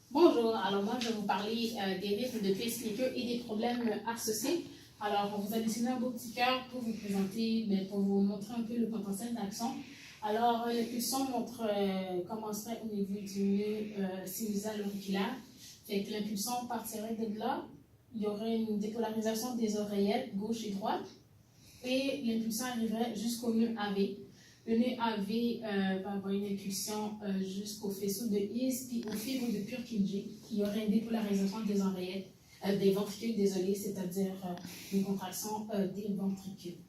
Bonjour, alors moi je vais vous parler des risques de pacemaker et des problèmes associés. Alors on vous a dessiné un beau petit cœur pour vous présenter, pour vous montrer un peu le potentiel d'action. Alors l'impulsion commencerait au niveau du nœud sinusal auriculaire. Fait que l'impulsion partirait de là, il y aurait une dépolarisation des oreillettes gauche et droite et l'impulsion arriverait jusqu'au nœud AV. Le nœud AV va avoir une impulsion jusqu'au faisceau de His puis aux fibres de Purkinje. Il y aurait une dépolarisation des oreillettes, des ventricules, désolé, c'est-à-dire une contraction des ventricules.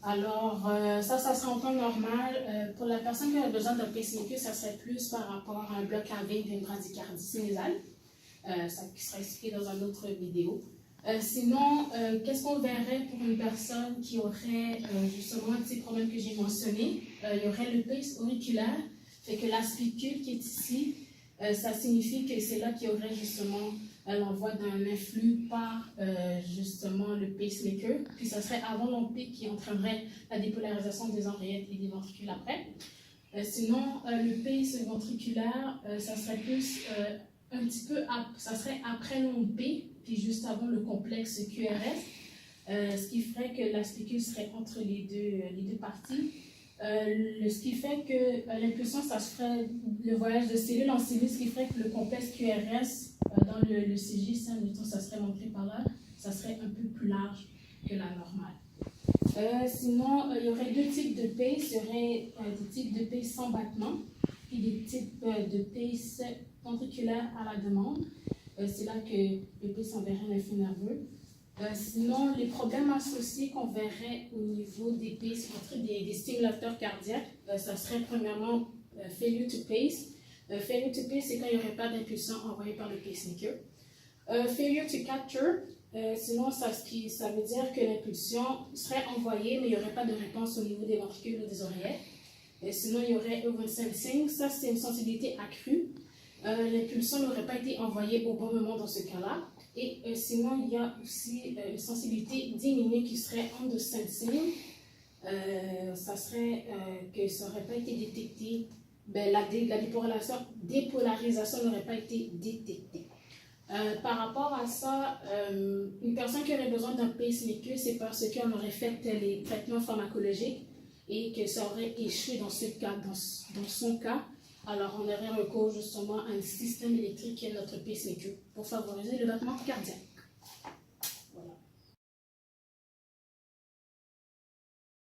Alors, ça serait en temps normal. Pour la personne qui a besoin d'un pacemaker, ça serait plus par rapport à un bloc AV d'une bradycardie sinusale. Ça sera expliqué dans une autre vidéo. Sinon, qu'est-ce qu'on verrait pour une personne qui aurait justement ces problèmes que j'ai mentionnés? Il y aurait le pace auriculaire, fait que la spicule qui est ici, ça signifie que c'est là qu'il y aurait justement l'envoi d'un influx par justement le pacemaker, puis ça serait avant l'OMP qui entraînerait la dépolarisation des oreillettes et des ventricules après. Sinon, le pace ventriculaire, ça serait plus un petit peu, ça serait après l'OMP, puis juste avant le complexe QRS, ce qui ferait que la spicule serait entre les deux parties. Ce qui fait que l'impulsion, ça se ferait le voyage de cellule en cellule, ce qui ferait que le complexe QRS dans le CG, ça serait montré par là, ça serait un peu plus large que la normale. Sinon, il y aurait deux types de pace. Il y aurait des types de pace sans battement, puis des types de pace ventriculaire à la demande. C'est là que le pace enverrait un influx nerveux. Sinon, les problèmes associés qu'on verrait au niveau des pace, des stimulateurs cardiaques, ça serait premièrement failure to pace. Failure to pace, c'est quand il n'y aurait pas d'impulsion envoyée par le pacemaker. Failure to capture, sinon ça veut dire que l'impulsion serait envoyée, mais il n'y aurait pas de réponse au niveau des ventricules ou des oreillettes. Sinon, il y aurait oversensing, ça c'est une sensibilité accrue. L'impulsion n'aurait pas été envoyée au bon moment dans ce cas-là. Et sinon, il y a aussi une sensibilité diminuée qui serait undersensing. Ça serait que ça n'aurait pas été détecté, la dépolarisation n'aurait pas été détectée. Par rapport à ça, une personne qui aurait besoin d'un pacemaker, c'est parce qu'on aurait fait les traitements pharmacologiques et que ça aurait échoué dans ce cas, dans son cas. Alors, on aurait recours justement à un système électrique qui est notre pacemaker pour favoriser le battement cardiaque.